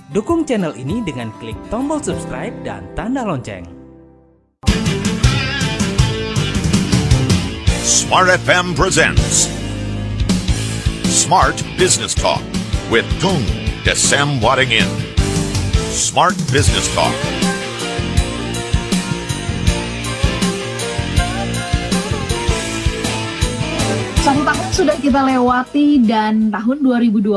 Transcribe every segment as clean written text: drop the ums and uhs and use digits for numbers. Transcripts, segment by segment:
Dukung channel ini dengan klik tombol subscribe dan tanda lonceng. Smart FM presents Smart Business Talk with Tung Desem Waddingin. Smart Business Talk. Satu tahun sudah kita lewati dan tahun 2020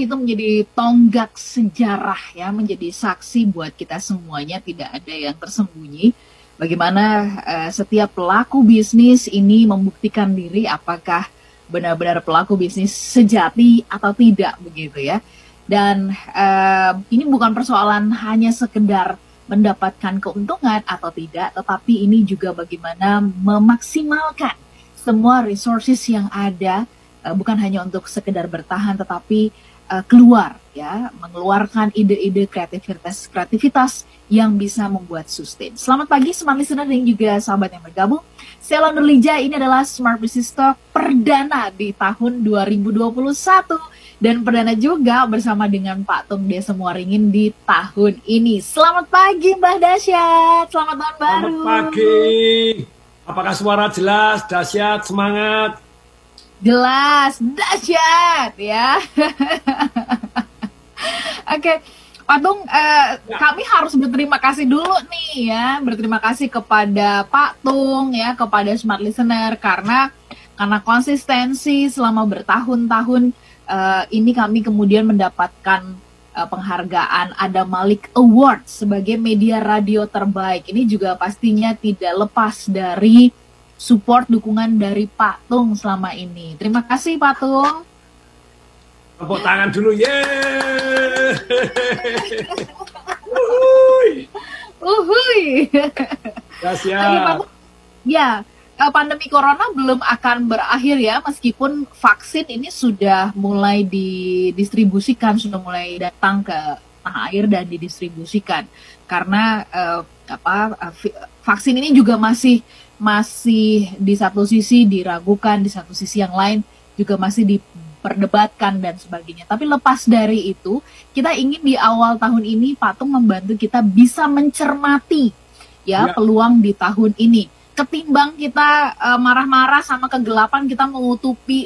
itu menjadi tonggak sejarah ya, menjadi saksi buat kita semuanya, tidak ada yang tersembunyi. Bagaimana setiap pelaku bisnis ini membuktikan diri apakah benar-benar pelaku bisnis sejati atau tidak begitu ya. Dan ini bukan persoalan hanya sekedar mendapatkan keuntungan atau tidak, tetapi ini juga bagaimana memaksimalkan semua resources yang ada, bukan hanya untuk sekedar bertahan, tetapi keluar ya, mengeluarkan ide-ide kreativitas yang bisa membuat sustain. Selamat pagi smart listener dan juga sahabat yang bergabung. Saya London Lija, ini adalah Smart Business Talk perdana di tahun 2021 dan perdana juga bersama dengan Pak Tung Desem Waddingin di tahun ini. Selamat pagi Mbah Dahsyat, selamat tahun baru. Selamat pagi. Apakah suara jelas, dahsyat, semangat? Jelas, dahsyat ya. Oke, Pak Tung, kami harus berterima kasih dulu nih ya, berterima kasih kepada Pak Tung ya, kepada Smart Listener karena konsistensi selama bertahun-tahun ini kami kemudian mendapatkan penghargaan Ada Malik Award sebagai media radio terbaik. Ini juga pastinya tidak lepas dari support dukungan dari Pak Tung selama ini. Terima kasih Pak Tung. Tepuk tangan dulu, yeay. Uhuy. Dahsyat. Ya, pandemi corona belum akan berakhir ya, meskipun vaksin ini sudah mulai didistribusikan, sudah mulai datang ke tanah air dan didistribusikan. Karena vaksin ini juga masih di satu sisi diragukan, di satu sisi yang lain juga masih diperdebatkan dan sebagainya. Tapi lepas dari itu, kita ingin di awal tahun ini Pak Tung membantu kita bisa mencermati ya peluang di tahun ini. Ketimbang kita marah-marah sama kegelapan, kita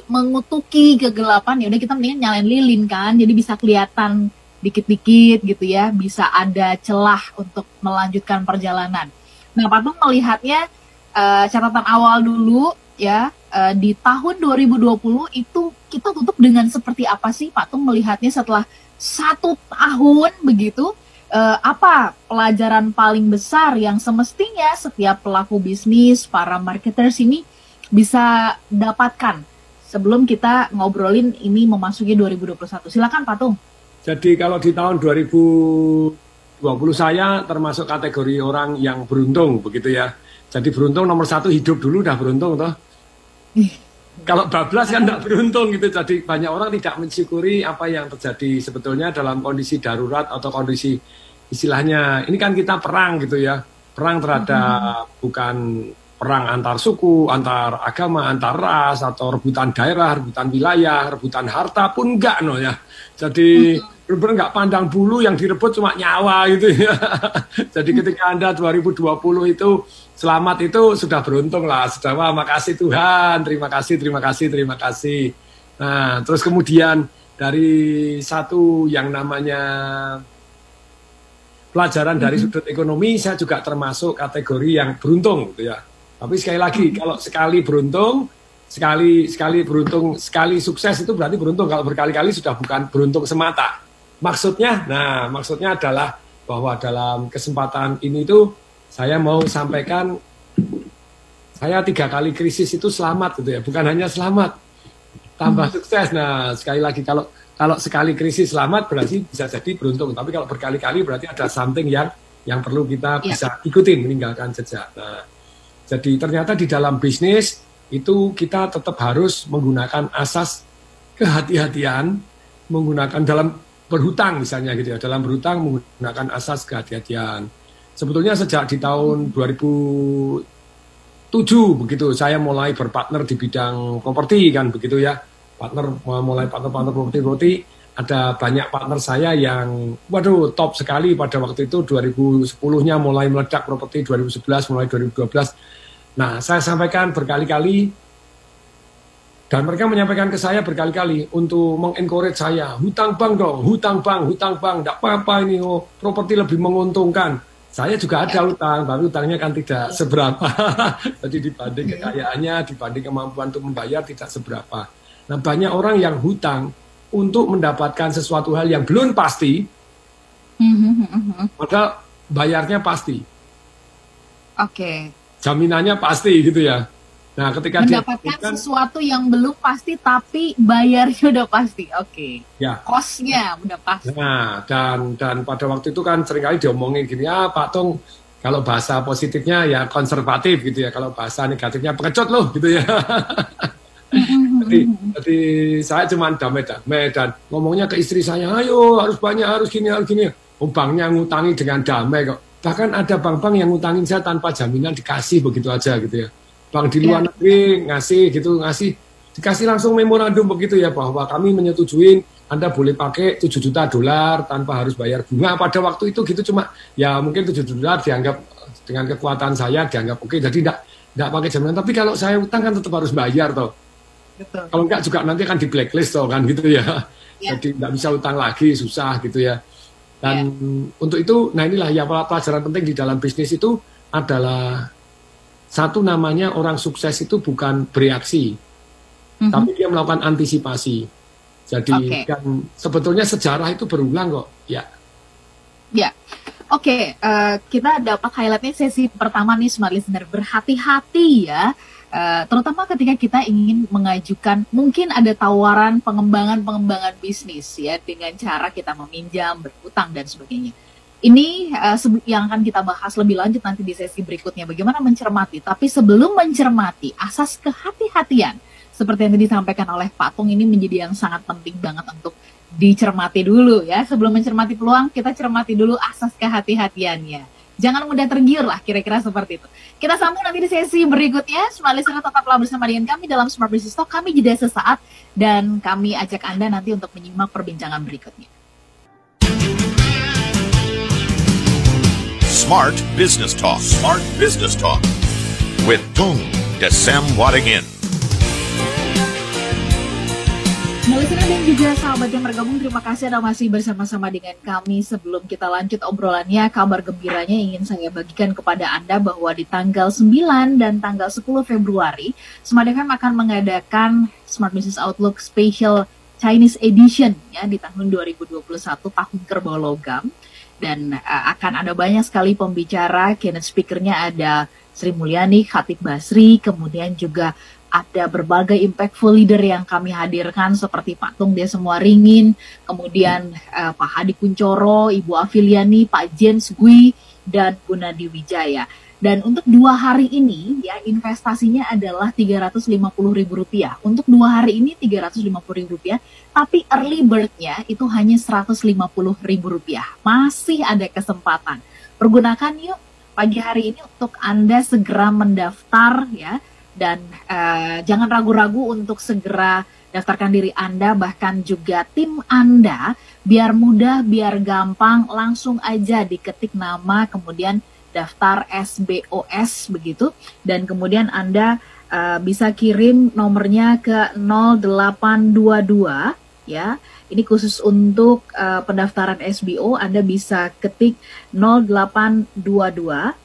mengutuki kegelapan, ya udah kita mendingan nyalain lilin kan, jadi bisa kelihatan dikit-dikit gitu ya, bisa ada celah untuk melanjutkan perjalanan. Nah, Pak Tung melihatnya catatan awal dulu ya, di tahun 2020 itu kita tutup dengan seperti apa sih Pak Tung melihatnya setelah 1 tahun begitu? Apa pelajaran paling besar yang semestinya setiap pelaku bisnis, para marketers ini bisa dapatkan sebelum kita ngobrolin ini memasuki 2021? Silakan Pak Tung. Jadi kalau di tahun 2020 saya termasuk kategori orang yang beruntung begitu ya. Jadi beruntung nomor 1, hidup dulu udah beruntung toh. Kalau bablas kan tidak beruntung gitu. Jadi banyak orang tidak mensyukuri apa yang terjadi sebetulnya dalam kondisi darurat atau kondisi istilahnya ini kan kita perang gitu ya. Perang terhadap bukan perang antar suku, antar agama, antar ras atau rebutan daerah, rebutan wilayah, rebutan harta pun enggak no ya. Jadi benar-benar enggak pandang bulu, yang direbut cuma nyawa gitu ya. Jadi ketika Anda 2020 itu selamat itu sudah beruntung lah. Sudah, wah makasih Tuhan, terima kasih. Nah, terus kemudian dari satu yang namanya pelajaran dari sudut ekonomi, saya juga termasuk kategori yang beruntung gitu ya. Tapi sekali lagi, kalau sekali beruntung, sekali sukses itu berarti beruntung. Kalau berkali-kali sudah bukan beruntung semata. Maksudnya adalah bahwa dalam kesempatan ini tuh saya mau sampaikan, saya 3 kali krisis itu selamat gitu ya, bukan hanya selamat, tambah sukses. Nah, sekali lagi kalau sekali krisis selamat berarti bisa jadi beruntung, tapi kalau berkali-kali berarti ada something yang perlu kita bisa ikutin, meninggalkan jejak. Nah, jadi ternyata di dalam bisnis itu kita tetap harus menggunakan asas kehati-hatian, menggunakan dalam berhutang misalnya gitu ya, dalam berhutang menggunakan asas kehati-hatian. Sebetulnya sejak di tahun 2007 begitu saya mulai berpartner di bidang properti kan begitu ya. Mulai partner properti ada banyak partner saya yang waduh top sekali pada waktu itu 2010-nya mulai meledak properti, 2011 mulai 2012. Nah, saya sampaikan berkali-kali dan mereka menyampaikan ke saya berkali-kali untuk mengencourage saya, hutang bank dong, hutang bank, enggak apa-apa ini, properti lebih menguntungkan. Saya juga ada utang, tapi utangnya kan tidak seberapa. Jadi dibanding kekayaannya, dibanding kemampuan untuk membayar tidak seberapa. Nah, banyak orang yang hutang untuk mendapatkan sesuatu hal yang belum pasti, maka bayarnya pasti. Oke. Jaminannya pasti gitu ya. Nah, ketika mendapatkan sesuatu yang belum pasti tapi bayarnya udah pasti. Oke. Ya. Cost-nya udah pasti. Nah, dan pada waktu itu kan seringkali diomongin gini, Pak Tung, kalau bahasa positifnya ya konservatif gitu ya, kalau bahasa negatifnya pengecut loh gitu ya. Jadi saya cuma damai-damai dan ngomongnya ke istri saya, ayo harus banyak, harus gini. Banknya ngutangi dengan damai kok. Bahkan ada bank-bank yang ngutangin saya tanpa jaminan dikasih begitu aja gitu ya. Bank di luar negeri ngasih, dikasih langsung memorandum begitu ya, bahwa kami menyetujui Anda boleh pakai $7 juta tanpa harus bayar bunga. Pada waktu itu gitu, cuma ya mungkin $7 juta dianggap dengan kekuatan saya dianggap oke, jadi tidak pakai jaminan. Tapi kalau saya utang kan tetap harus bayar toh. Betul. Kalau enggak juga nanti akan di blacklist toh kan gitu ya. Jadi tidak bisa utang lagi, susah gitu ya. Dan untuk itu, nah inilah ya pelajaran penting di dalam bisnis itu adalah satu, namanya orang sukses itu bukan bereaksi, tapi dia melakukan antisipasi. Jadi kan sebetulnya sejarah itu berulang kok, ya. Ya, oke. Kita dapat highlightnya sesi pertama nih, smart listener, berhati-hati ya. Terutama ketika kita ingin mengajukan, mungkin ada tawaran pengembangan bisnis ya, dengan cara kita meminjam, berhutang dan sebagainya. Ini yang akan kita bahas lebih lanjut nanti di sesi berikutnya, bagaimana mencermati. Tapi sebelum mencermati, asas kehati-hatian seperti yang tadi disampaikan oleh Pak Tung ini menjadi yang sangat penting banget untuk dicermati dulu ya. Sebelum mencermati peluang, kita cermati dulu asas kehati-hatiannya. Jangan mudah tergiur lah, kira-kira seperti itu. Kita sambung nanti di sesi berikutnya. Smart listener, tetaplah bersama dengan kami dalam Smart Business Talk. Kami jeda sesaat dan kami ajak Anda nanti untuk menyimak perbincangan berikutnya. Smart Business Talk. Smart Business Talk with Tung Desem Wadingin. Listener dan juga sahabat yang bergabung, terima kasih Anda masih bersama-sama dengan kami. Sebelum kita lanjut obrolannya, kabar gembiranya ingin saya bagikan kepada Anda bahwa di tanggal 9 dan tanggal 10 Februari, Smart FM akan mengadakan Smart Business Outlook Special Chinese Edition ya, di tahun 2021, tahun kerbau logam. Dan akan ada banyak sekali pembicara, keynote speaker-nya ada Sri Mulyani, Khatib Basri, kemudian juga ada berbagai impactful leader yang kami hadirkan seperti Pak Tung Desem Waringin, kemudian Pak Hadi Kuncoro, Ibu Afiliani, Pak Jens Gui, dan Bu Nadi Wijaya. Dan untuk 2 hari ini ya, investasinya adalah Rp350.000. Untuk 2 hari ini Rp350.000, tapi early bird-nya itu hanya Rp150.000. Masih ada kesempatan. Pergunakan yuk pagi hari ini untuk Anda segera mendaftar ya. Dan jangan ragu-ragu untuk segera daftarkan diri Anda, bahkan juga tim Anda, biar mudah, biar gampang, langsung aja diketik nama, kemudian daftar SBOS begitu, dan kemudian Anda bisa kirim nomornya ke 0822 ya. Ini khusus untuk pendaftaran SBO, Anda bisa ketik 0822.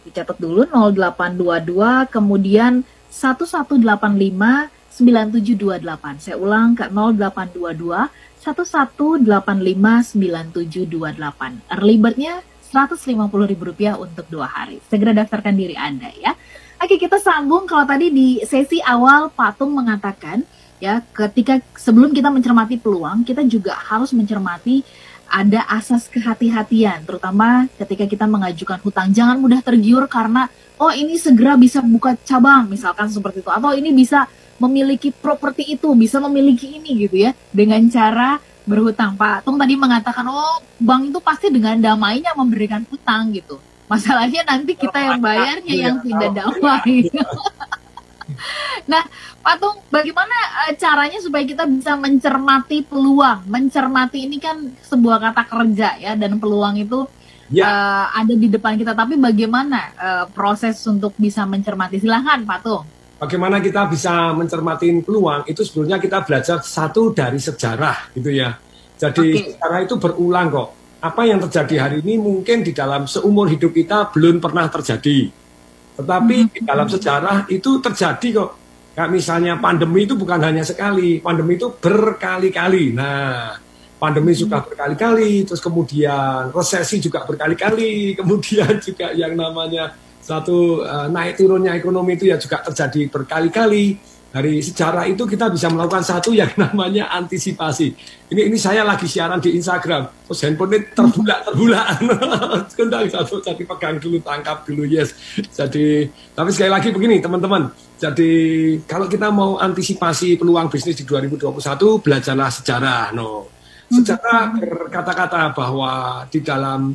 Dicatat dulu 0822 kemudian 11859728. Saya ulang ke 0822 11859728. Early bird-nya Rp150.000 untuk 2 hari. Segera daftarkan diri Anda ya. Oke, kita sambung. Kalau tadi di sesi awal Pak Tung mengatakan ya, ketika sebelum kita mencermati peluang, kita juga harus mencermati ada asas kehati-hatian, terutama ketika kita mengajukan hutang. Jangan mudah tergiur karena, oh ini segera bisa buka cabang, misalkan seperti itu. Atau ini bisa memiliki properti itu, bisa memiliki ini gitu ya, dengan cara berhutang. Pak Tung tadi mengatakan, oh bank itu pasti dengan damainya memberikan hutang gitu. Masalahnya nanti kita yang bayarnya yang tidak damai. Nah, Pak Tung, bagaimana caranya supaya kita bisa mencermati peluang? Mencermati ini kan sebuah kata kerja ya, dan peluang itu ada di depan kita. Tapi bagaimana proses untuk bisa mencermati? Silahkan, Pak Tung. Bagaimana kita bisa mencermati peluang? Itu sebetulnya kita belajar satu dari sejarah, gitu ya. Jadi sejarah itu berulang kok. Apa yang terjadi hari ini mungkin di dalam seumur hidup kita belum pernah terjadi. Tetapi di dalam sejarah itu terjadi kok. Kayak misalnya pandemi itu bukan hanya sekali, pandemi itu berkali-kali. Nah, pandemi sudah berkali-kali, terus kemudian resesi juga berkali-kali, kemudian juga yang namanya satu naik turunnya ekonomi itu ya juga terjadi berkali-kali. Dari sejarah itu kita bisa melakukan satu yang namanya antisipasi. Ini saya lagi siaran di Instagram, terus handphone ini terbulak. Kundang satu, jadi pegang dulu, tangkap dulu, yes. Jadi, tapi sekali lagi begini teman-teman. Jadi kalau kita mau antisipasi peluang bisnis di 2021, belajarlah sejarah. Sejarah berkata-kata bahwa di dalam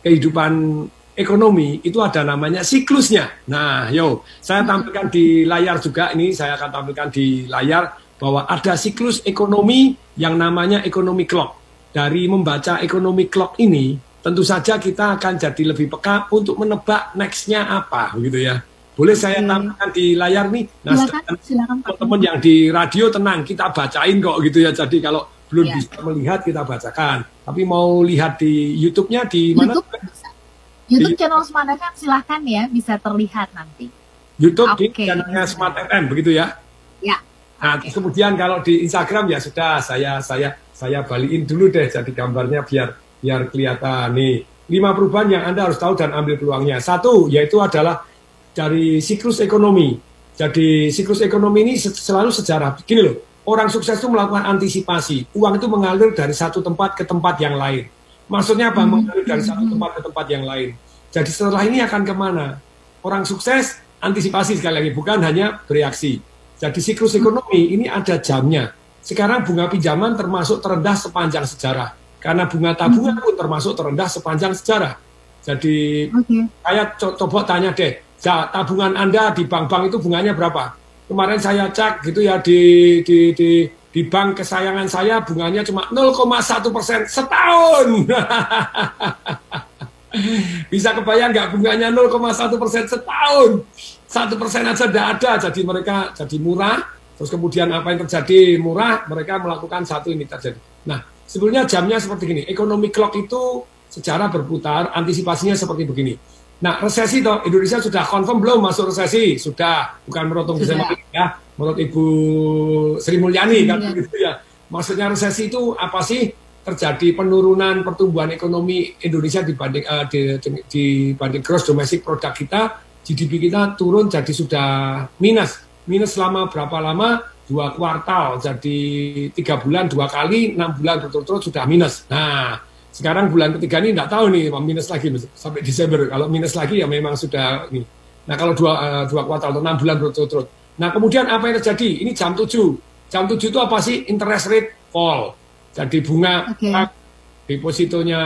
kehidupan ekonomi itu ada namanya siklusnya. Nah, saya tampilkan di layar juga, ini saya akan tampilkan di layar bahwa ada siklus ekonomi yang namanya ekonomi clock. Dari membaca ekonomi clock ini, tentu saja kita akan jadi lebih peka untuk menebak next-nya apa, gitu ya. Boleh saya tampilkan di layar nih? Nah, silakan teman-teman yang di radio tenang, kita bacain kok gitu ya. Jadi kalau belum bisa melihat kita bacakan. Tapi mau lihat di YouTube-nya di mana? YouTube channel Smart FM silahkan ya, bisa terlihat nanti. YouTube di channelnya Smart FM begitu ya? Ya. Nah, terus kemudian kalau di Instagram ya sudah saya balikin dulu deh, jadi gambarnya biar kelihatan nih. 5 perubahan yang Anda harus tahu dan ambil peluangnya. 1 yaitu adalah dari siklus ekonomi. Jadi siklus ekonomi ini selalu sejarah. Gini loh, orang sukses itu melakukan antisipasi. Uang itu mengalir dari satu tempat ke tempat yang lain. Maksudnya apa? Mengalir dari satu tempat ke tempat yang lain. Jadi setelah ini akan kemana? Orang sukses antisipasi sekali lagi, bukan hanya bereaksi. Jadi siklus ekonomi ini ada jamnya. Sekarang bunga pinjaman termasuk terendah sepanjang sejarah. Karena bunga tabungan pun termasuk terendah sepanjang sejarah. Jadi saya coba tanya deh, tabungan Anda di bank-bank itu bunganya berapa? Kemarin saya cek gitu ya di bank kesayangan saya bunganya cuma 0,1% setahun. Bisa kebayang nggak bunganya 0,1% setahun? 1% aja tidak ada, jadi mereka jadi murah. Terus kemudian apa yang terjadi murah, mereka melakukan satu ini terjadi. Nah, sebenarnya jamnya seperti gini. Ekonomi clock itu secara berputar, antisipasinya seperti begini. Nah, resesi toh, Indonesia sudah confirm belum masuk resesi? Sudah, bukan menurut ya, menurut Ibu Sri Mulyani kan begitu ya. Maksudnya resesi itu apa sih? Terjadi penurunan pertumbuhan ekonomi Indonesia dibanding gross domestic product kita, GDP kita turun jadi sudah minus selama berapa lama? 2 kuartal, jadi 3 bulan 2 kali, 6 bulan berturut-turut sudah minus. Nah, sekarang bulan ketiga ini tidak tahu nih minus lagi sampai Desember. Kalau minus lagi ya memang sudah ini. Nah, kalau 2 kuartal atau 6 bulan berturut-turut. Nah, kemudian apa yang terjadi? Ini jam 7. Jam 7 itu apa sih? Interest rate fall. Jadi bunga depositonya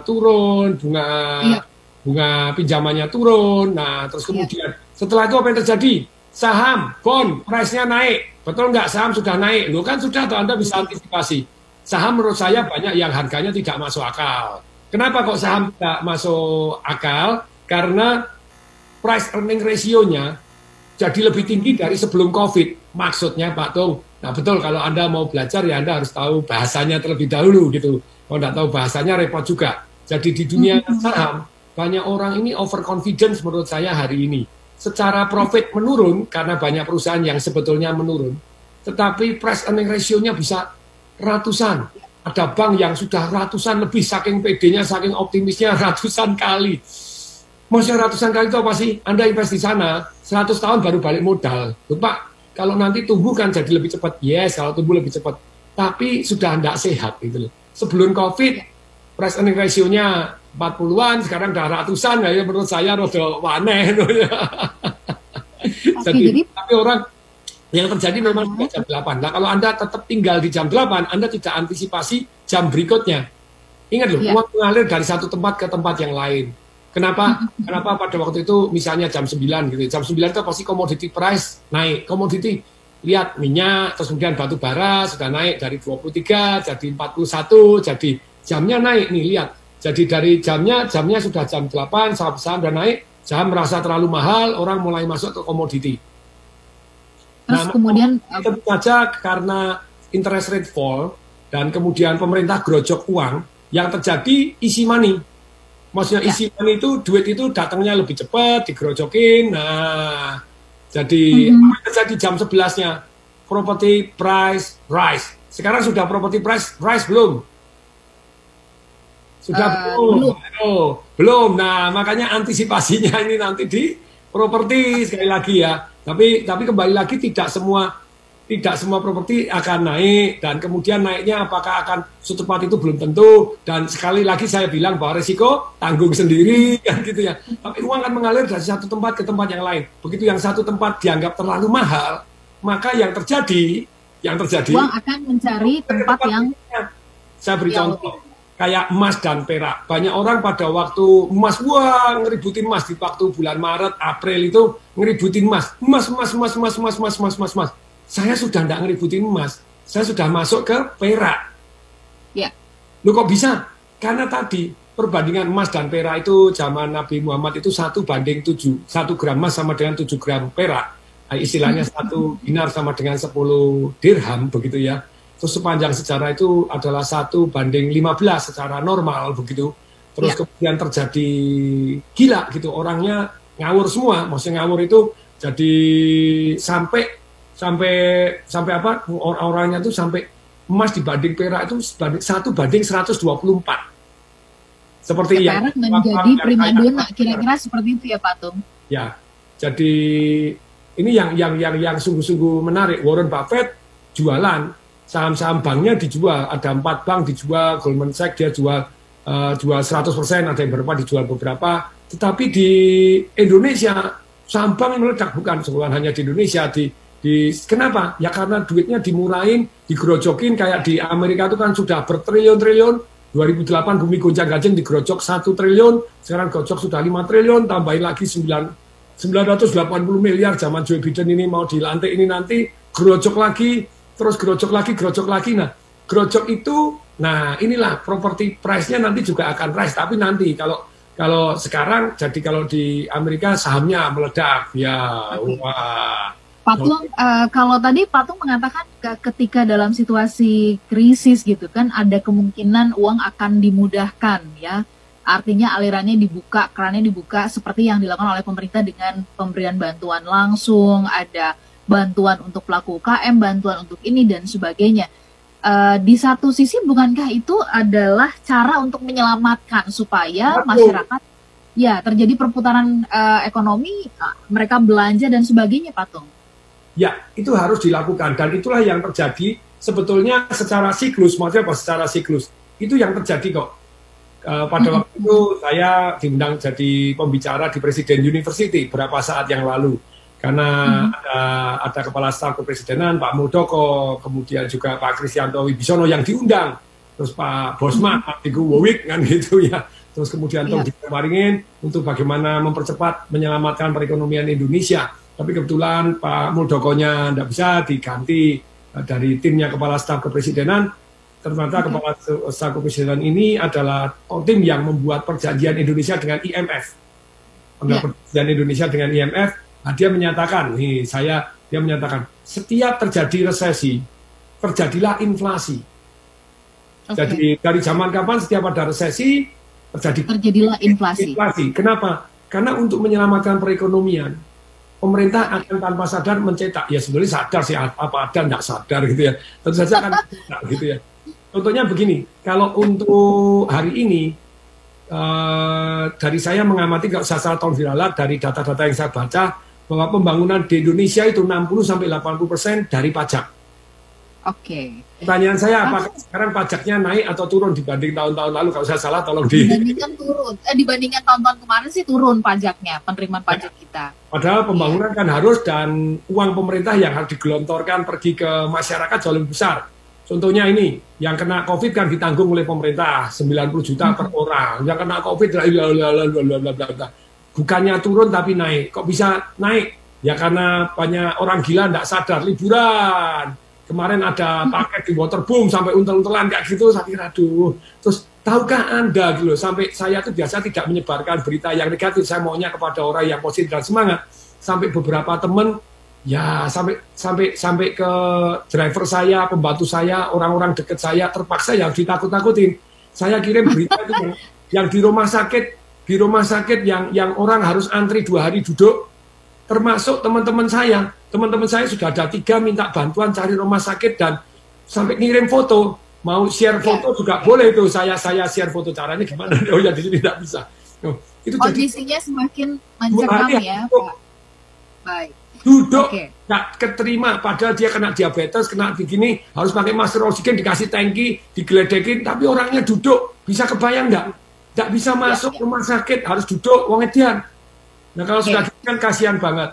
turun, bunga pinjamannya turun. Nah, terus kemudian setelah itu apa yang terjadi? Saham, bond, price-nya naik. Betul nggak? Saham sudah naik. Loh kan sudah, atau Anda bisa antisipasi. Saham menurut saya banyak yang harganya tidak masuk akal. Kenapa kok saham tidak masuk akal? Karena price earning ratio-nya jadi lebih tinggi dari sebelum COVID. Maksudnya Pak Tung, nah betul kalau Anda mau belajar ya Anda harus tahu bahasanya terlebih dahulu gitu. Kalau tidak tahu bahasanya repot juga. Jadi di dunia saham, banyak orang ini overconfidence menurut saya hari ini. Secara profit menurun karena banyak perusahaan yang sebetulnya menurun. Tetapi price earning ratio-nya bisa ratusan. Ada bank yang sudah ratusan lebih, saking PD-nya, saking optimisnya ratusan kali. Maksudnya ratusan kali itu apa sih? Anda invest di sana, 100 tahun baru balik modal. Loh, Pak, kalau nanti tumbuh kan jadi lebih cepat. Yes, kalau tumbuh lebih cepat. Tapi sudah tidak sehat. Gitu. Sebelum COVID, price earning ratio-nya 40-an, sekarang udah ratusan. Ya, menurut saya rada aneh. Jadi, tapi orang yang terjadi memang jam 8. Nah, kalau Anda tetap tinggal di jam 8, Anda tidak antisipasi jam berikutnya. Ingat loh, uang mengalir dari satu tempat ke tempat yang lain. Kenapa? Kenapa pada waktu itu misalnya jam 9 gitu. Jam 9 itu pasti commodity price naik. Komoditi, lihat minyak, terus kemudian batu bara sudah naik dari 23 jadi 41, jadi jamnya naik nih, lihat. Jadi dari jamnya sudah jam 8, saham udah naik, saham merasa terlalu mahal, orang mulai masuk ke komoditi. Terus kemudian tentu saja karena interest rate fall dan kemudian pemerintah grojok uang, yang terjadi easy money. Maksudnya easy money itu duit itu datangnya lebih cepat, digerojokin. Nah, jadi apa yang terjadi jam 11-nya? Property price rise. Sekarang sudah property price rise belum? Sudah belum? Oh, belum. Nah, makanya antisipasinya ini nanti di properti sekali lagi ya. Tapi kembali lagi tidak semua properti akan naik, dan kemudian naiknya apakah akan secepat itu belum tentu, dan sekali lagi saya bilang bahwa resiko tanggung sendiri kan gitu ya. Tapi uang akan mengalir dari satu tempat ke tempat yang lain. Begitu yang satu tempat dianggap terlalu mahal, maka yang terjadi uang akan mencari tempat yang saya beri contoh kayak emas dan perak. Banyak orang pada waktu emas, wah ngeributin emas di waktu bulan Maret, April itu ngeributin emas. Saya sudah tidak ngeributin emas, saya sudah masuk ke perak. Ya. Loh kok bisa? Karena tadi perbandingan emas dan perak itu zaman Nabi Muhammad itu 1:7. 1 gram emas sama dengan 7 gram perak. Istilahnya 1 dinar sama dengan 10 dirham begitu ya. Terus sepanjang sejarah itu adalah 1:15 secara normal begitu. Terus kemudian terjadi gila gitu, orangnya ngawur semua. Maksudnya ngawur itu jadi sampai apa? Orangnya tuh sampai emas dibanding perak itu 1:124. Seperti yang perak menjadi primadona, kira-kira seperti itu ya Pak Tung. Ya. Jadi ini yang sungguh-sungguh menarik. Warren Buffett jualan saham-saham banknya, dijual, ada 4 bank dijual, Goldman Sachs dia jual 100%, ada yang beberapa dijual beberapa. Tetapi di Indonesia saham bank meledak, bukan hanya di Indonesia, kenapa? Ya karena duitnya dimurahin, digerojokin, kayak di Amerika itu kan sudah bertriliun-triliun. 2008 bumi gonjang-ganjing digerojok 1 triliun, sekarang gojok sudah 5 triliun, tambahin lagi 980 miliar zaman Joe Biden ini mau dilantik ini nanti, gerojok lagi, terus gerojok lagi. Nah, gerojok itu, nah inilah property price-nya nanti juga akan rise. Tapi nanti kalau sekarang, jadi kalau di Amerika sahamnya meledak, ya wah. Patung, kalau tadi Patung mengatakan ketika dalam situasi krisis gitu kan, ada kemungkinan uang akan dimudahkan ya. Artinya alirannya dibuka, kerannya dibuka seperti yang dilakukan oleh pemerintah dengan pemberian bantuan langsung, ada bantuan untuk pelaku UKM, bantuan untuk ini dan sebagainya. Di satu sisi bukankah itu adalah cara untuk menyelamatkan supaya masyarakat ya terjadi perputaran ekonomi, mereka belanja dan sebagainya, Patung? Ya, itu harus dilakukan dan itulah yang terjadi sebetulnya secara siklus. Maksudnya apa secara siklus? Itu yang terjadi kok. Pada waktu itu saya diundang jadi pembicara di Presiden University beberapa saat yang lalu. Karena ada Kepala Staf Kepresidenan, Pak Muldoko, kemudian juga Pak Kristianto Wibisono yang diundang, terus Pak Bosma, Pak Teguh Wowik, kan gitu ya. Terus kemudian Tom Waringin untuk bagaimana mempercepat menyelamatkan perekonomian Indonesia. Tapi kebetulan Pak Muldokonya tidak bisa diganti dari timnya Kepala Staf Kepresidenan. Ternyata Kepala Staf Kepresidenan ini adalah tim yang membuat perjanjian Indonesia dengan IMF. Perjanjian Indonesia dengan IMF. Nah, dia menyatakan, dia menyatakan setiap terjadi resesi, terjadilah inflasi. Jadi dari zaman kapan setiap ada resesi, terjadilah inflasi. Kenapa? Karena untuk menyelamatkan perekonomian, pemerintah akan tanpa sadar mencetak, ya sebenarnya sadar sih, apa ada tidak sadar gitu ya. Tentu saja akan mencetak gitu ya. Contohnya begini, kalau untuk hari ini, dari saya mengamati, kalau saya salah tahun viralat, dari data-data yang saya baca, bahwa pembangunan di Indonesia itu 60-80% dari pajak. Oke. Pertanyaan saya, apakah sekarang pajaknya naik atau turun dibanding tahun-tahun lalu? Kalau saya salah, tolong dibandingkan turun. Dibandingkan tahun-tahun kemarin sih turun pajaknya, penerimaan pajak kita. Padahal pembangunan kan harus, dan uang pemerintah yang harus digelontorkan pergi ke masyarakat jauh lebih besar. Contohnya ini, yang kena COVID kan ditanggung oleh pemerintah 90 juta per orang. Yang kena COVID bukannya turun tapi naik. Kok bisa naik? Ya karena banyak orang gila nggak sadar liburan. Kemarin ada paket di waterboom sampai untel-untelan kayak gitu. Saya kira aduh. Terus tahukah Anda gitu, sampai saya tuh biasa tidak menyebarkan berita yang negatif. Saya maunya kepada orang yang positif dan semangat. Sampai beberapa teman ya sampai ke driver saya, pembantu saya, orang-orang dekat saya terpaksa yang ditakut-takutin. Saya kirim berita itu yang di rumah sakit yang orang harus antri 2 hari duduk, termasuk teman-teman saya sudah ada 3 minta bantuan cari rumah sakit dan sampai ngirim foto, mau share foto juga boleh itu, saya share foto, caranya gimana? Oh ya di sini tidak bisa. Itu kondisinya semakin mencekam ya, Pak. Baik. Duduk nggak keterima, padahal dia kena diabetes, kena begini, harus pakai masker oksigen, dikasih tangki, digeledekin, tapi orangnya duduk. Bisa kebayang nggak? Nggak bisa masuk rumah sakit, harus duduk, wong edian. Nah kalau sudah gitu kan kasihan banget.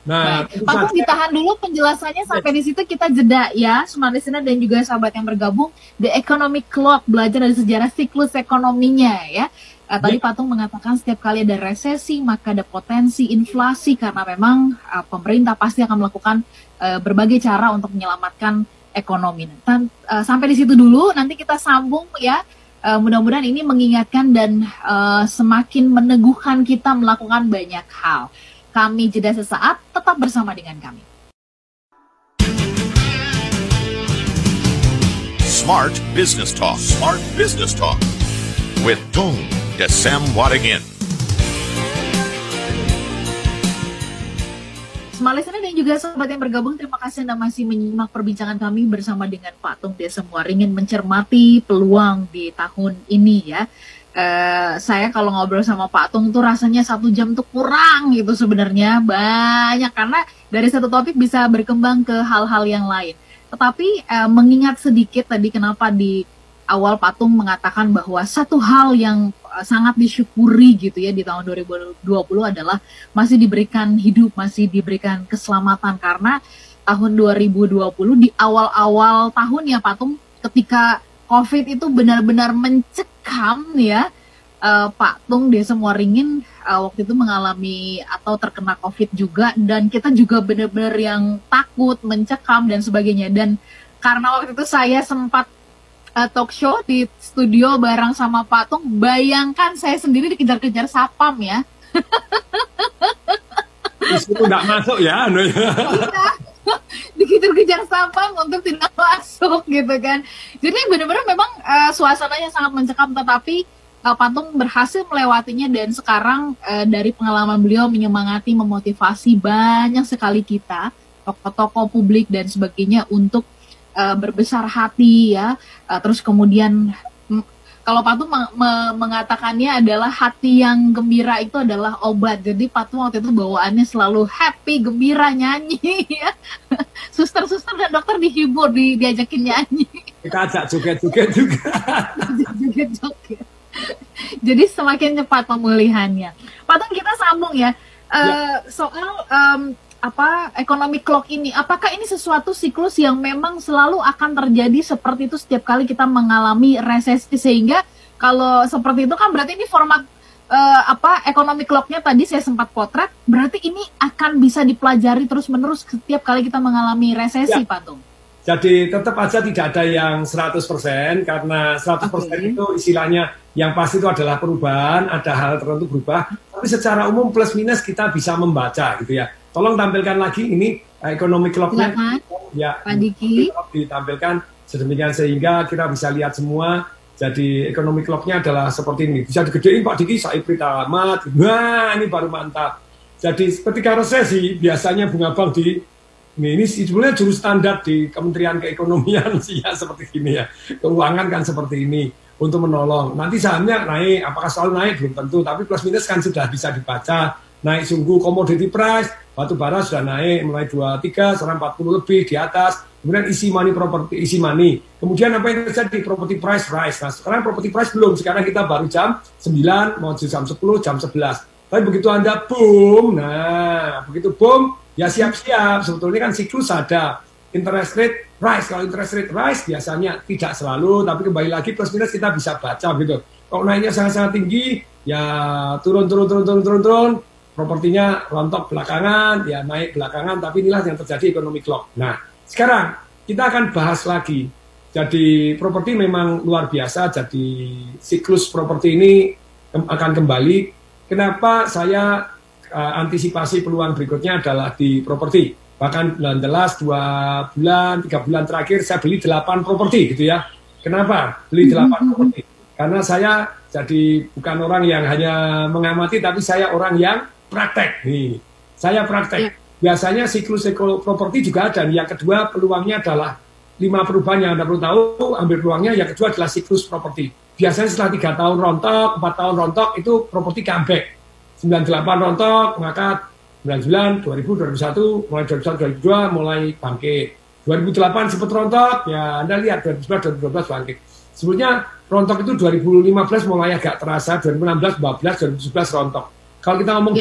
Nah, Pak Tung ditahan dulu penjelasannya sampai di situ, kita jeda ya, semua listener dan juga sahabat yang bergabung. The Economic Clock, belajar dari sejarah siklus ekonominya ya. Tadi Pak Tung mengatakan setiap kali ada resesi maka ada potensi inflasi karena memang pemerintah pasti akan melakukan berbagai cara untuk menyelamatkan ekonomi. Sampai di situ dulu, nanti kita sambung ya. Mudah-mudahan ini mengingatkan dan semakin meneguhkan kita melakukan banyak hal. Kami jeda sesaat, tetap bersama dengan kami. Smart Business Talk. Smart Business Talk. With Tung Desem Wadingin. Smart listener dan juga sahabat yang bergabung, terima kasih Anda masih menyimak perbincangan kami bersama dengan Pak Tung Desem Wadingin mencermati peluang di tahun ini ya. Saya kalau ngobrol sama Pak Tung tuh rasanya 1 jam tuh kurang gitu sebenarnya, banyak karena dari satu topik bisa berkembang ke hal-hal yang lain. Tetapi mengingat sedikit tadi kenapa di awal Pak Tung mengatakan bahwa satu hal yang sangat disyukuri gitu ya di tahun 2020 adalah masih diberikan hidup, masih diberikan keselamatan, karena tahun 2020 di awal-awal tahun ya Pak Tung, ketika COVID itu benar-benar mencekam ya, Pak Tung Desem Wadingin waktu itu mengalami atau terkena COVID juga, dan kita juga benar-benar yang takut, mencekam dan sebagainya. Dan karena waktu itu saya sempat talk show di studio bareng sama Pak Tung, bayangkan saya sendiri dikejar-kejar sapam ya. Itu nggak masuk ya. Dikejar-kejar sapam untuk tidak masuk gitu kan. Jadi benar-benar memang suasananya sangat mencekam, tetapi Pak Tung berhasil melewatinya, dan sekarang dari pengalaman beliau menyemangati, memotivasi banyak sekali kita, tokoh-tokoh publik dan sebagainya untuk berbesar hati ya. Terus kemudian kalau Pak Tung mengatakannya adalah hati yang gembira itu adalah obat. Jadi Pak Tung waktu itu bawaannya selalu happy, gembira, nyanyi ya. Suster-suster dan dokter dihibur, diajakin nyanyi. Kita ajak joget-joget juga. Joget-joget. Jadi semakin cepat pemulihannya. Pak Tung, kita sambung ya. Soal economic clock ini, apakah ini sesuatu siklus yang memang selalu akan terjadi seperti itu setiap kali kita mengalami resesi, sehingga kalau seperti itu kan berarti ini format economic clock-nya tadi saya sempat potret, berarti ini akan bisa dipelajari terus-menerus setiap kali kita mengalami resesi, Pak Tung? Jadi tetap aja tidak ada yang 100%, karena 100% itu istilahnya yang pasti itu adalah perubahan, ada hal tertentu berubah, tapi secara umum plus minus kita bisa membaca gitu ya. Tolong tampilkan lagi ini economic clock-nya. Ya, Pak Diki. Ditampilkan sedemikian sehingga kita bisa lihat semua. Jadi economic clock-nya adalah seperti ini. Bisa digedein Pak Diki, saya amat. Wah, ini baru mantap. Jadi ketika resesi biasanya bunga bank ini sebenarnya jurus standar di Kementerian Keekonomian sih ya, seperti ini ya. Keuangan kan seperti ini untuk menolong. Nanti sahamnya naik, apakah selalu naik belum tentu, tapi plus minus kan sudah bisa dibaca. Naik sungguh commodity price, batu bara sudah naik mulai 23, sekarang 40 lebih di atas. Kemudian easy money property, easy money. Kemudian apa yang terjadi? Property price rise. Nah, sekarang property price belum. Sekarang kita baru jam 9, mau jam 10, jam 11. Tapi begitu Anda boom, nah begitu boom, ya siap-siap. Sebetulnya kan siklus ada. interest rate rise. Kalau interest rate rise biasanya tidak selalu, tapi kembali lagi plus minus kita bisa baca gitu. Kalau naiknya sangat-sangat tinggi, ya turun, propertinya rontok belakangan, ya naik belakangan, tapi inilah yang terjadi ekonomi clock. Nah, sekarang kita akan bahas lagi. Jadi properti memang luar biasa, jadi siklus properti ini akan kembali. Kenapa saya antisipasi peluang berikutnya adalah di properti. Bahkan jelas 2 bulan, 3 bulan terakhir saya beli 8 properti gitu ya. Kenapa beli 8 properti? Karena saya jadi bukan orang yang hanya mengamati, tapi saya orang yang praktek. Nih, saya praktek. Biasanya siklus properti juga ada. Yang kedua peluangnya adalah 5 perubahan yang Anda perlu tahu, ambil peluangnya. Yang kedua adalah siklus properti. Biasanya setelah 3 tahun rontok, 4 tahun rontok, itu properti comeback. 98 rontok, maka 99, 2000, 2001, mulai 2001, 2002 mulai bangkit. 2008 sempat rontok, ya Anda lihat 2011, 2012 bangkit. Sebetulnya rontok itu 2015 mulai agak terasa, 2016, 2012, 2011 rontok. Kalau kita ngomong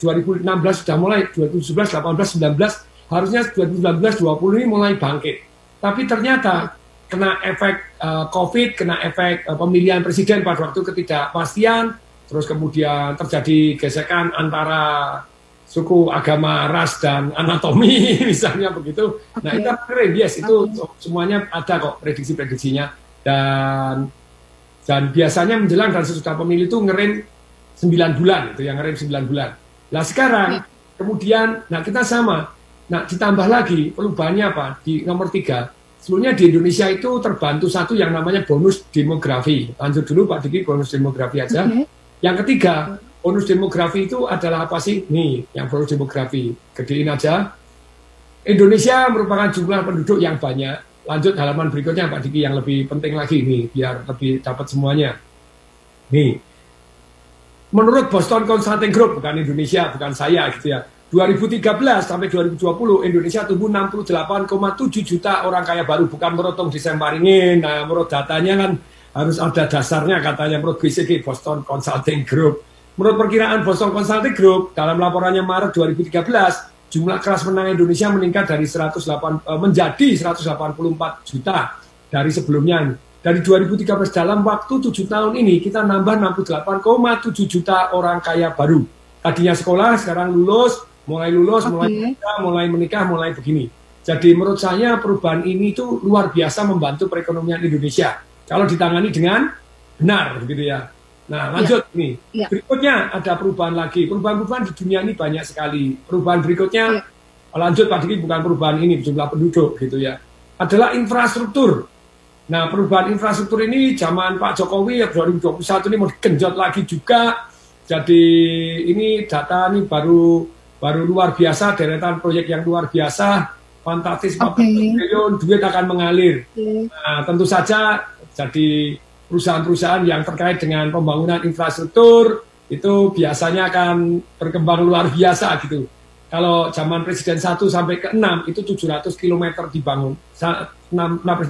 2016 sudah mulai, 2017, 18, 19, harusnya 2019, 2020 ini mulai bangkit. Tapi ternyata kena efek COVID, kena efek pemilihan presiden pada waktu ketidakpastian, terus kemudian terjadi gesekan antara suku, agama, ras, dan anatomi, misalnya begitu. Nah, itu keren, yes, itu semuanya ada kok prediksi-prediksinya. Dan biasanya menjelang dan sesudah pemilu itu ngerem 9 bulan, itu yang ngerem 9 bulan. Nah, sekarang, kemudian, nah kita sama. Nah, ditambah lagi, perubahannya apa? Di nomor 3, sebelumnya di Indonesia itu terbantu satu yang namanya bonus demografi. Lanjut dulu Pak Diki, bonus demografi aja. Yang ketiga, bonus demografi itu adalah apa sih? Nih, yang bonus demografi. Gedein aja. Indonesia merupakan jumlah penduduk yang banyak. Lanjut halaman berikutnya Pak Diki, yang lebih penting lagi nih, biar lebih dapat semuanya. Nih, menurut Boston Consulting Group, bukan Indonesia, bukan saya gitu ya, 2013 sampai 2020 Indonesia tumbuh 68,7 juta orang kaya baru, bukan menurut Tong Disemparingin. Nah, menurut datanya kan harus ada dasarnya katanya, menurut BCG, Boston Consulting Group. Menurut perkiraan Boston Consulting Group, dalam laporannya Maret 2013, jumlah kelas menengah Indonesia meningkat dari menjadi 184 juta dari sebelumnya. Dari 2013 dalam waktu 7 tahun ini kita nambah 68,7 juta orang kaya baru. Tadinya sekolah, sekarang lulus, mulai menikah, mulai begini. Jadi menurut saya perubahan ini tuh luar biasa membantu perekonomian Indonesia. Kalau ditangani dengan benar, begitu ya. Nah, lanjut nih. Berikutnya ada perubahan lagi. Perubahan-perubahan di dunia ini banyak sekali. Perubahan berikutnya, lanjut Pak Diki, bukan perubahan ini, jumlah penduduk gitu ya. Adalah infrastruktur. Nah, perubahan infrastruktur ini zaman Pak Jokowi ya 2021 ini mau digenjot lagi juga. Jadi ini data ini baru luar biasa, deretan proyek yang luar biasa, fantastis, 40 triliun, duit akan mengalir. Nah, tentu saja jadi perusahaan-perusahaan yang terkait dengan pembangunan infrastruktur itu biasanya akan berkembang luar biasa gitu. Kalau zaman Presiden 1 sampai ke 6 itu 700 km dibangun.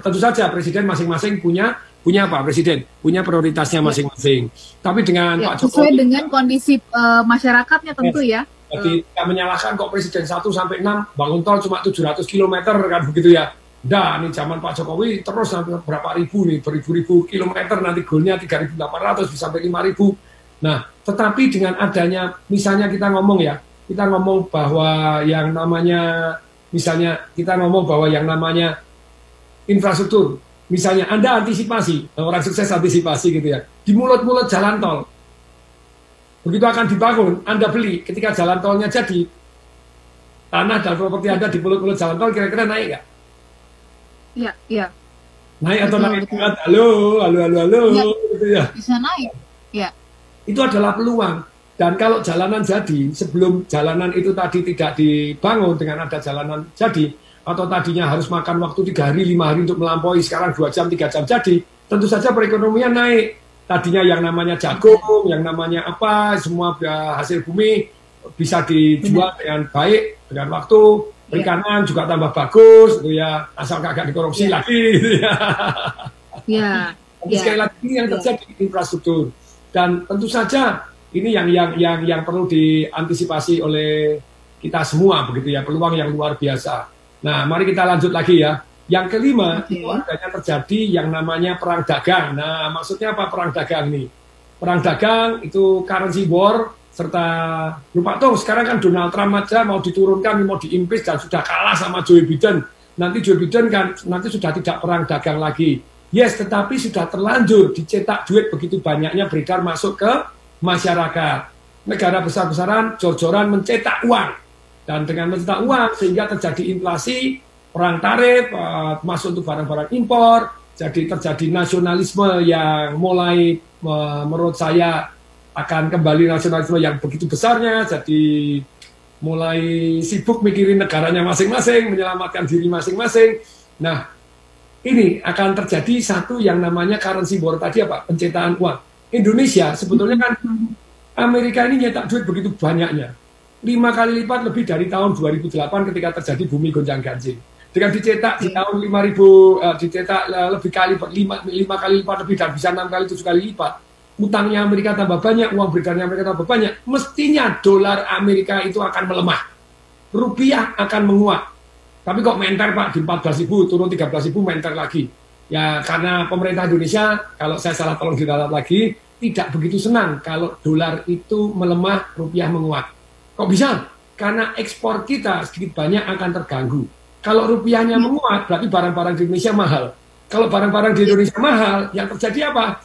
Tentu saja Presiden masing-masing punya apa Presiden? Punya prioritasnya masing-masing. Tapi dengan Pak Jokowi sesuai dengan kondisi masyarakatnya tentu ya. Jadi tidak menyalahkan kok Presiden 1 sampai 6 bangun tol cuma 700 km kan begitu ya. Dah, ini zaman Pak Jokowi terus sampai berapa ribu nih, beribu-ribu kilometer, nanti goalnya 3.800 bisa sampai 5.000. Nah, tetapi dengan adanya, misalnya kita ngomong bahwa yang namanya, infrastruktur, misalnya Anda antisipasi, orang sukses antisipasi gitu ya, di mulut-mulut jalan tol, begitu akan dibangun, Anda beli, ketika jalan tolnya jadi, tanah dan properti Anda di mulut-mulut jalan tol, kira-kira naik nggak? Iya. Naik atau naik? Halo, gitu ya. Bisa naik, ya. Itu adalah peluang. Dan kalau jalanan jadi, sebelum jalanan itu tadi tidak dibangun dengan ada jalanan jadi, atau tadinya harus makan waktu 3 hari, 5 hari untuk melampaui, sekarang 2 jam, 3 jam jadi, tentu saja perekonomian naik. Tadinya yang namanya jagung, yang namanya apa, semua hasil bumi bisa dijual dengan baik, dengan waktu. Perikanan juga tambah bagus, gitu ya, asal kagak dikorupsi lagi, gitu ya. Sekali lagi ini yang terjadi di infrastruktur, dan tentu saja ini yang perlu diantisipasi oleh kita semua, begitu ya, peluang yang luar biasa. Nah, mari kita lanjut lagi ya. Yang kelima, itu adanya terjadi yang namanya perang dagang. Nah, maksudnya apa perang dagang nih? Perang dagang itu currency war, serta lupa tuh sekarang kan Donald Trump aja mau diturunkan, mau diimpeach dan sudah kalah sama Joe Biden. Nanti Joe Biden kan nanti sudah tidak perang dagang lagi. Yes, tetapi sudah terlanjur dicetak duit begitu banyaknya beredar masuk ke masyarakat. Negara besar-besaran jor-joran mencetak uang. Dan dengan mencetak uang sehingga terjadi inflasi, perang tarif, masuk untuk barang-barang impor, jadi terjadi nasionalisme yang mulai menurut saya akan kembali nasionalisme yang begitu besarnya, jadi mulai sibuk mikirin negaranya masing-masing, menyelamatkan diri masing-masing. Nah, ini akan terjadi satu yang namanya currency war tadi apa? Pencetakan uang. Indonesia sebetulnya kan Amerika ini nyetak duit begitu banyaknya. 5 kali lipat lebih dari tahun 2008 ketika terjadi bumi gonjang-ganjing. Dengan dicetak di tahun 5000 dicetak lebih kali 5 kali lipat lebih dan bisa 6 kali 7 kali lipat. Utangnya Amerika tambah banyak, uang beredarnya Amerika tambah banyak, mestinya dolar Amerika itu akan melemah. Rupiah akan menguat. Tapi kok menter Pak, di 14.000 turun 13.000 menter lagi. Ya karena pemerintah Indonesia, kalau saya salah tolong diralat lagi, tidak begitu senang kalau dolar itu melemah, rupiah menguat. Kok bisa? Karena ekspor kita sedikit banyak akan terganggu. Kalau rupiahnya menguat, berarti barang-barang di Indonesia mahal. Kalau barang-barang di Indonesia mahal, yang terjadi apa?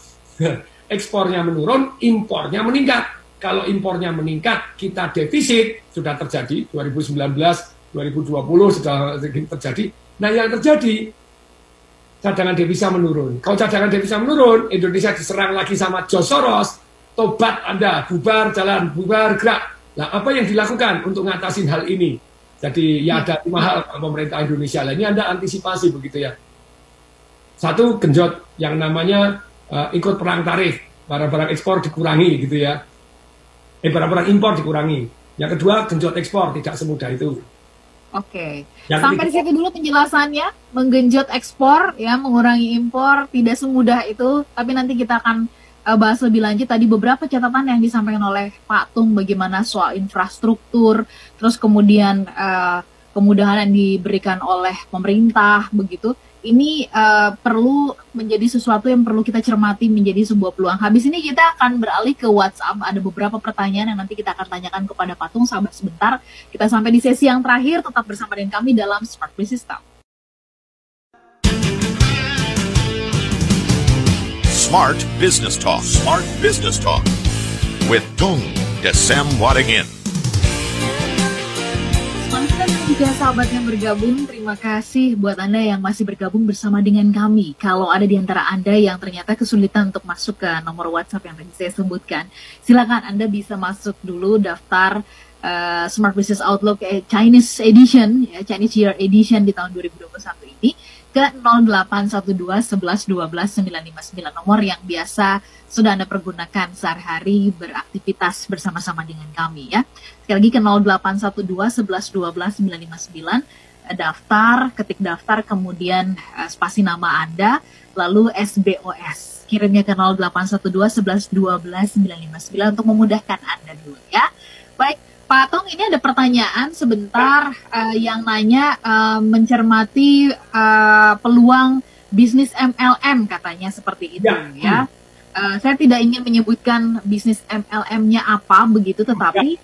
Ekspornya menurun, impornya meningkat. Kalau impornya meningkat, kita defisit, sudah terjadi 2019, 2020 sudah terjadi. Nah, yang terjadi cadangan devisa menurun. Kalau cadangan devisa menurun, Indonesia diserang lagi sama George Soros, tobat Anda, bubar jalan, bubar gerak. Nah, apa yang dilakukan untuk ngatasin hal ini? Jadi ya ada 5 hal pemerintah Indonesia. Ini Anda antisipasi begitu ya. Satu, genjot yang namanya ikut perang tarif, barang-barang ekspor dikurangi gitu ya. Barang-barang impor dikurangi. Yang kedua, genjot ekspor, tidak semudah itu. Oke. Sampai di situ dulu penjelasannya, menggenjot ekspor ya, mengurangi impor tidak semudah itu, tapi nanti kita akan bahas lebih lanjut. Tadi beberapa catatan yang disampaikan oleh Pak Tung bagaimana soal infrastruktur, terus kemudian kemudahan yang diberikan oleh pemerintah begitu. Ini perlu menjadi sesuatu yang perlu kita cermati menjadi sebuah peluang. Habis ini kita akan beralih ke WhatsApp. Ada beberapa pertanyaan yang nanti kita akan tanyakan kepada Pak Tung. Sahabat sebentar, kita sampai di sesi yang terakhir. Tetap bersama dengan kami dalam Smart Business Talk. Smart Business Talk. Smart Business Talk. With Tung Desem Wadingin. Juga sahabat yang bergabung, terima kasih buat Anda yang masih bergabung bersama dengan kami. Kalau ada di antara Anda yang ternyata kesulitan untuk masuk ke nomor WhatsApp yang tadi saya sebutkan, silakan Anda bisa masuk dulu daftar Smart Business Outlook Chinese Edition, ya, Chinese Year Edition di tahun 2021 ini ke 0812 11 12 959, nomor yang biasa sudah Anda pergunakan sehari-hari beraktivitas bersama-sama dengan kami ya. Sekali lagi ke 0812 11 12 959, daftar, ketik daftar, kemudian spasi nama Anda, lalu SBOS. Kirimnya ke 0812 11 12 959 untuk memudahkan Anda dulu ya. Baik, Pak Tung, ini ada pertanyaan sebentar yang nanya mencermati peluang bisnis MLM katanya seperti itu ya. Saya tidak ingin menyebutkan bisnis MLM-nya apa begitu, tetapi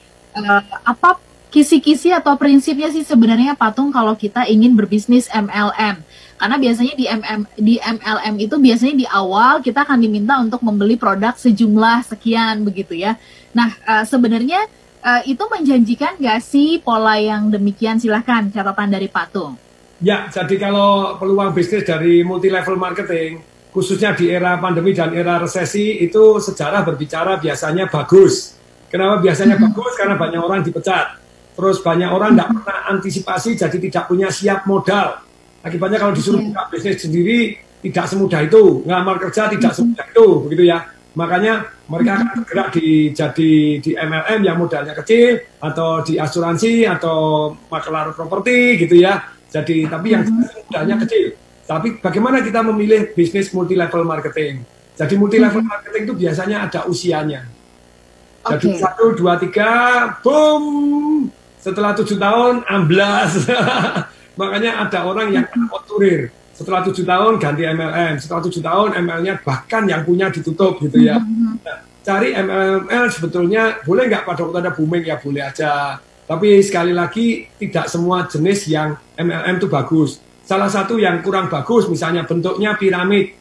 apa kisi-kisi atau prinsipnya sih sebenarnya Pak Tung kalau kita ingin berbisnis MLM? Karena biasanya di MLM itu biasanya di awal kita akan diminta untuk membeli produk sejumlah sekian begitu ya. Nah sebenarnya itu menjanjikan nggak sih pola yang demikian? Silahkan catatan dari Pak Tung. Ya, jadi kalau peluang bisnis dari multi level marketing, khususnya di era pandemi dan era resesi, itu sejarah berbicara biasanya bagus. Kenapa biasanya bagus? Karena banyak orang dipecat. Terus banyak orang tidak pernah antisipasi, jadi tidak punya siap modal. Akibatnya kalau disuruh buka bisnis sendiri, tidak semudah itu. Ngelamar kerja tidak semudah itu, begitu ya. Makanya mereka akan bergerak di MLM yang modalnya kecil, atau di asuransi, atau makelar properti gitu ya. Jadi tapi yang modalnya kecil. Tapi bagaimana kita memilih bisnis multi level marketing? Jadi multi level marketing itu biasanya ada usianya. Jadi 1, 2, 3, boom. Setelah 7 tahun amblas. Makanya ada orang yang konturir. Setelah 7 tahun ganti MLM, setelah 7 tahun ML-nya bahkan yang punya ditutup gitu ya. Nah, cari ML sebetulnya boleh nggak pada waktu ada booming ya boleh aja. Tapi sekali lagi tidak semua jenis yang MLM itu bagus. Salah satu yang kurang bagus misalnya bentuknya piramid.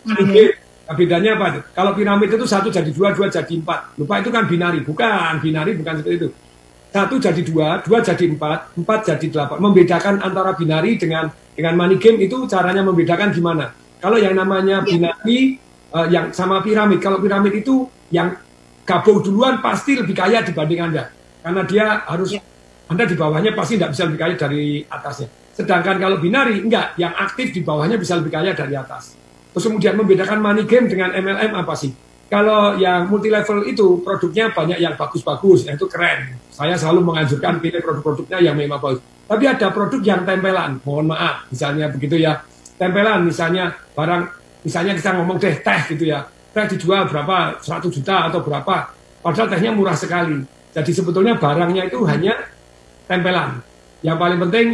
Okay. Nah, bedanya apa? Kalau piramid itu 1 jadi 2, 2 jadi 4. Lupa itu kan binari, bukan seperti itu. 1 jadi 2, 2 jadi 4, 4 jadi 8. Membedakan antara binari dengan money game itu caranya membedakan gimana? Kalau yang namanya binari yang sama piramid, kalau piramid itu yang gabung duluan pasti lebih kaya dibanding Anda. Karena dia harus, Anda di bawahnya pasti tidak bisa lebih kaya dari atasnya. Sedangkan kalau binari, enggak, yang aktif di bawahnya bisa lebih kaya dari atas. Terus kemudian membedakan money game dengan MLM apa sih? Kalau yang multi level itu produknya banyak yang bagus-bagus, itu keren. Saya selalu menganjurkan pilih produk-produknya yang memang bagus. Tapi ada produk yang tempelan, mohon maaf, misalnya begitu ya. Tempelan misalnya barang, misalnya kita ngomong teh gitu ya. Teh dijual berapa, 100 juta atau berapa. Padahal tehnya murah sekali. Jadi sebetulnya barangnya itu hanya tempelan. Yang paling penting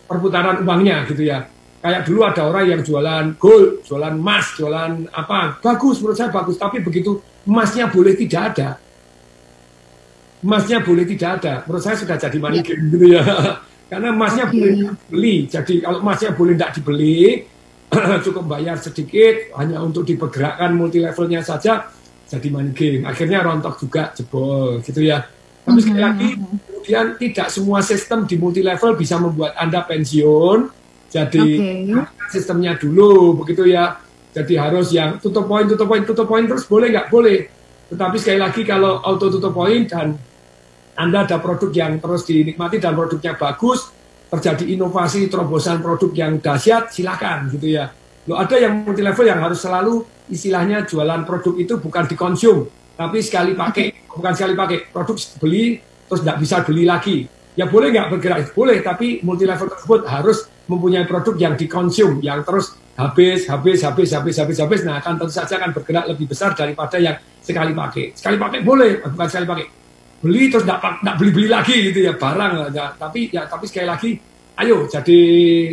perputaran uangnya gitu ya. Kayak dulu ada orang yang jualan gold, jualan emas, jualan apa. Bagus, menurut saya bagus. Tapi begitu emasnya boleh tidak ada. Emasnya boleh tidak ada. Menurut saya sudah jadi money game gitu ya. Karena emasnya boleh dibeli. Jadi kalau emasnya boleh tidak dibeli, cukup bayar sedikit, hanya untuk dipergerakkan multi levelnya saja, jadi money game. Akhirnya rontok juga, jebol gitu ya. Tapi sekali lagi, kemudian tidak semua sistem di multi level bisa membuat Anda pensiun. Jadi sistemnya dulu begitu ya. Jadi harus yang tutup poin terus boleh nggak? Boleh. Tetapi sekali lagi kalau auto tutup poin dan Anda ada produk yang terus dinikmati dan produknya bagus, terjadi inovasi terobosan produk yang dahsyat, silakan gitu ya. Loh ada yang multi level yang harus selalu istilahnya jualan produk itu bukan dikonsum, tapi sekali pakai, bukan sekali pakai, produk beli terus nggak bisa beli lagi. Ya boleh nggak bergerak? Boleh, tapi multi level tersebut harus mempunyai produk yang dikonsum, yang terus habis. Nah, akan tentu saja akan bergerak lebih besar daripada yang sekali pakai. Sekali pakai boleh, bukan sekali pakai. Beli terus nggak beli lagi gitu ya barang. Ya, tapi sekali lagi, ayo jadi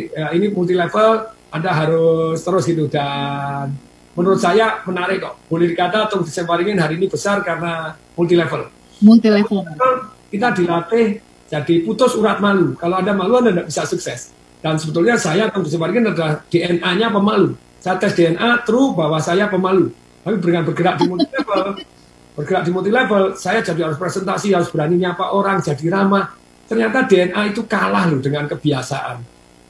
ya, ini multi level, Anda harus terus gitu dan menurut saya menarik kok. Boleh dikata Tung Desem Waringin hari ini besar karena multi level. Multi level. Kita dilatih jadi putus urat malu. Kalau Anda malu, Anda tidak bisa sukses. Dan sebetulnya saya, Tung Desem Waringin adalah DNA-nya pemalu. Saya tes DNA, true bahwa saya pemalu. Tapi dengan bergerak di multi level, saya jadi harus presentasi, harus berani nyapa orang, jadi ramah. Ternyata DNA itu kalah loh dengan kebiasaan.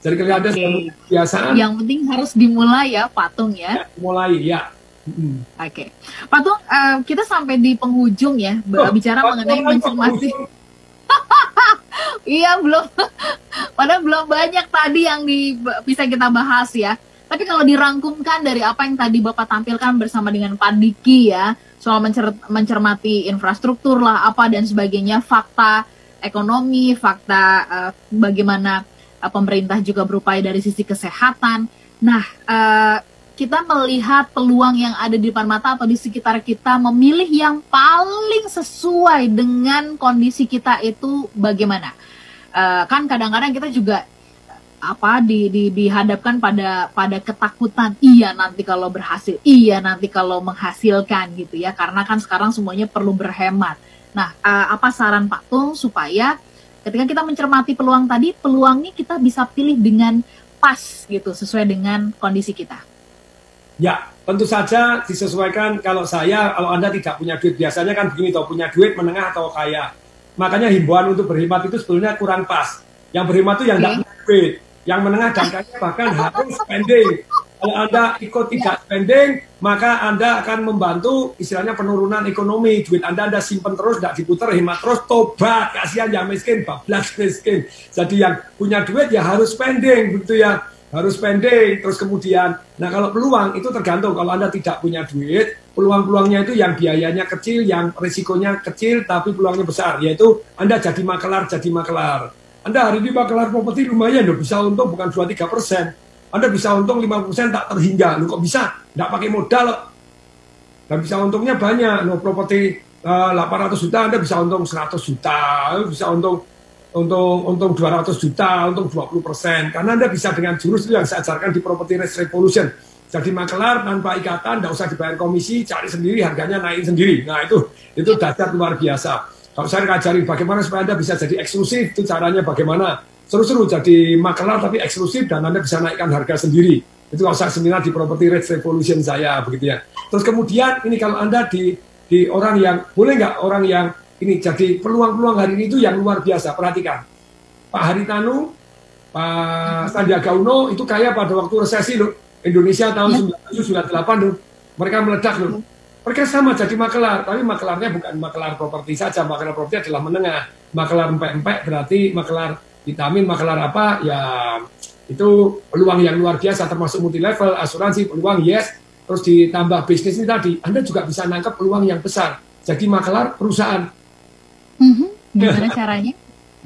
Jadi kalau ada kebiasaan. Yang penting harus dimulai ya, Pak Tung ya. Mulai, ya. Oke. Pak Tung, kita sampai di penghujung ya, bicara mengenai mencermati. Iya belum, padahal belum banyak tadi yang bisa kita bahas ya. Tapi kalau dirangkumkan dari apa yang tadi Bapak tampilkan bersama dengan Pak Diki ya, soal mencermati infrastruktur lah, apa dan sebagainya, fakta ekonomi, fakta bagaimana pemerintah juga berupaya dari sisi kesehatan. Nah, kita melihat peluang yang ada di depan mata atau di sekitar kita, memilih yang paling sesuai dengan kondisi kita itu bagaimana. Kan kadang-kadang kita juga dihadapkan pada ketakutan, iya nanti kalau berhasil, iya nanti kalau menghasilkan gitu ya, karena kan sekarang semuanya perlu berhemat. Nah, apa saran Pak Tung supaya ketika kita mencermati peluang tadi, peluangnya kita bisa pilih dengan pas gitu, sesuai dengan kondisi kita? Ya, tentu saja disesuaikan. Kalau Anda tidak punya duit, biasanya kan begini, toh punya duit menengah atau kaya. Makanya himbauan untuk berhemat itu sebetulnya kurang pas. Yang berhemat itu yang tidak punya duit. Yang menengah dan kaya bahkan harus spending. Kalau Anda ikut tidak spending, maka Anda akan membantu istilahnya penurunan ekonomi. Duit Anda simpan terus, tidak diputar, hemat terus, tobat. Kasihan yang miskin, bablas miskin. Jadi yang punya duit ya harus spending, begitu ya. Harus spending, terus kemudian. Nah kalau peluang itu tergantung. Kalau Anda tidak punya duit, peluang-peluangnya itu yang biayanya kecil, yang risikonya kecil, tapi peluangnya besar. Yaitu Anda jadi makelar. Anda hari ini makelar properti lumayan, bisa untung bukan 2-3%. Anda bisa untung 5% tak terhingga. Loh kok bisa? Nggak pakai modal loh. Dan bisa untungnya banyak. Properti 800 juta, Anda bisa untung 100 juta. Bisa untung untung 200 juta, untung 20%. Karena Anda bisa dengan jurus itu yang saya ajarkan di Property Risk Revolution. Jadi makelar tanpa ikatan, tidak usah dibayar komisi, cari sendiri, harganya naik sendiri. Nah itu dahsyat luar biasa. Kalau saya ngajarin bagaimana supaya Anda bisa jadi eksklusif, itu caranya bagaimana. Seru-seru jadi makelar tapi eksklusif dan Anda bisa naikkan harga sendiri. Itu kalau saya seminar di Property Risk Revolution saya, begitu ya. Terus kemudian ini kalau Anda di orang yang, boleh nggak orang yang ini jadi peluang-peluang hari ini itu yang luar biasa, perhatikan. Pak Haritanu, Pak Sandiaga Uno itu kaya pada waktu resesi loh. Indonesia tahun 1998 loh, mereka meledak loh. Mereka sama jadi makelar, tapi makelarnya bukan makelar properti saja, makelar properti adalah menengah. Makelar empek-empek berarti makelar vitamin, makelar apa, ya itu peluang yang luar biasa, termasuk multi level, asuransi, peluang yes, terus ditambah bisnis ini tadi, Anda juga bisa nangkep peluang yang besar. Jadi makelar perusahaan. Gimana caranya?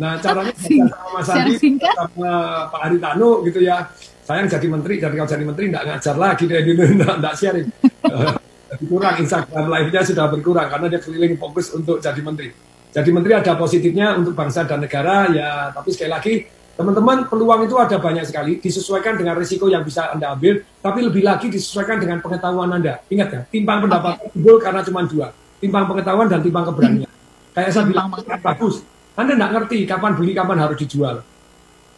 Nah caranya sama Mas Andi, sama Pak Haritanu gitu ya. Saya yang jadi menteri, jadi kalau jadi menteri nggak ngajar lagi deh, nggak sharing. Kurang, Instagram live-nya sudah berkurang karena dia keliling fokus untuk jadi menteri. Jadi menteri ada positifnya untuk bangsa dan negara ya, tapi sekali lagi teman-teman peluang itu ada banyak sekali, disesuaikan dengan risiko yang bisa Anda ambil, tapi lebih lagi disesuaikan dengan pengetahuan Anda. Ingat ya, timbang pendapatan timbul karena cuma dua, timbang pengetahuan dan timbang keberanian. Kayak saya bilang, bagus. Anda nggak ngerti kapan beli, kapan harus dijual.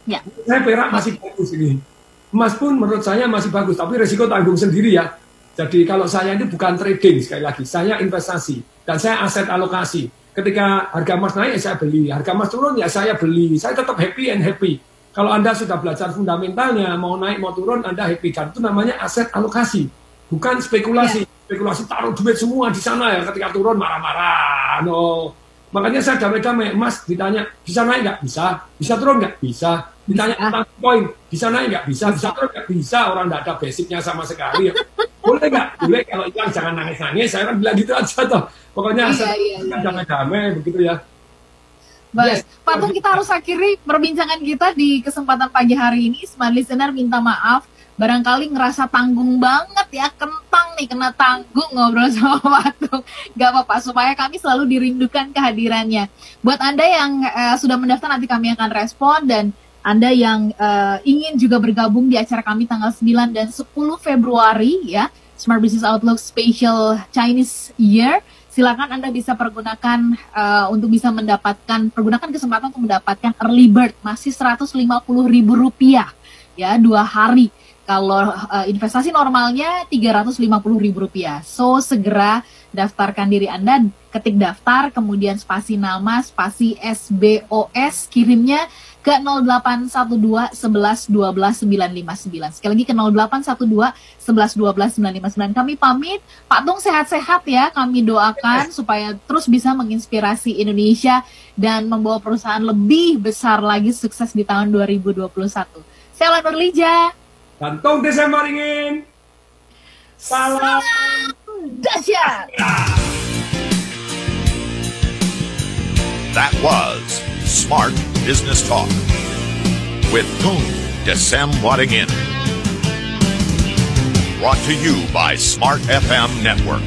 Ya. Saya perak masih bagus ini. Emas pun menurut saya masih bagus, tapi risiko tanggung sendiri ya. Jadi kalau saya ini bukan trading, sekali lagi, saya investasi. Dan saya aset alokasi. Ketika harga emas naik, ya saya beli. Harga emas turun, ya saya beli. Saya tetap happy and happy. Kalau Anda sudah belajar fundamentalnya, mau naik, mau turun, Anda happy. Dan itu namanya aset alokasi. Bukan spekulasi. Spekulasi taruh duit semua di sana ya, ketika turun marah-marah. No. Makanya saya damai-damai, emas ditanya, bisa naik nggak? Bisa. Bisa turun nggak? Bisa. Ditanya tentang Bitcoin, bisa naik nggak? Bisa. Bisa turun nggak? Bisa. Orang nggak ada basicnya sama sekali. Boleh nggak? Boleh. Kalau hilang jangan nangis-nangis. Saya kan bilang gitu aja toh. Pokoknya damai-damai begitu ya. Baik, Pak Tung, kita harus akhiri perbincangan kita di kesempatan pagi hari ini. Smart Listener minta maaf, barangkali ngerasa tanggung banget ya, kentang nih, kena tanggung ngobrol sama Pak Tung. Gak apa-apa, supaya kami selalu dirindukan kehadirannya. Buat Anda yang sudah mendaftar, nanti kami akan respon, dan Anda yang ingin juga bergabung di acara kami tanggal 9 dan 10 Februari ya, Smart Business Outlook Special Chinese Year, silakan Anda bisa pergunakan untuk bisa pergunakan kesempatan untuk mendapatkan early bird, masih Rp150.000 ya, 2 hari. Kalau investasi normalnya Rp350.000. So segera daftarkan diri Anda, ketik daftar, kemudian spasi nama, spasi SBOS, kirimnya ke 0812 11 12 959. Sekali lagi ke 0812 11 12 959. Kami pamit. Pak Tung sehat-sehat ya. Kami doakan supaya terus bisa menginspirasi Indonesia dan membawa perusahaan lebih besar lagi, sukses di tahun 2021. Saya Lan Nurlija. Dan Tung Desem Waringin. Salam dahsyat. That was Smart Business Talk with Tung Desem Waringin. Brought to you by Smart FM Network.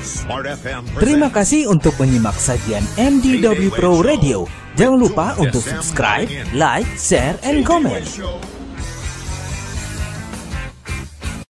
Smart FM. Terima kasih untuk menyimak sajian MDW Pro Radio. Jangan lupa untuk subscribe, like, share, and comment.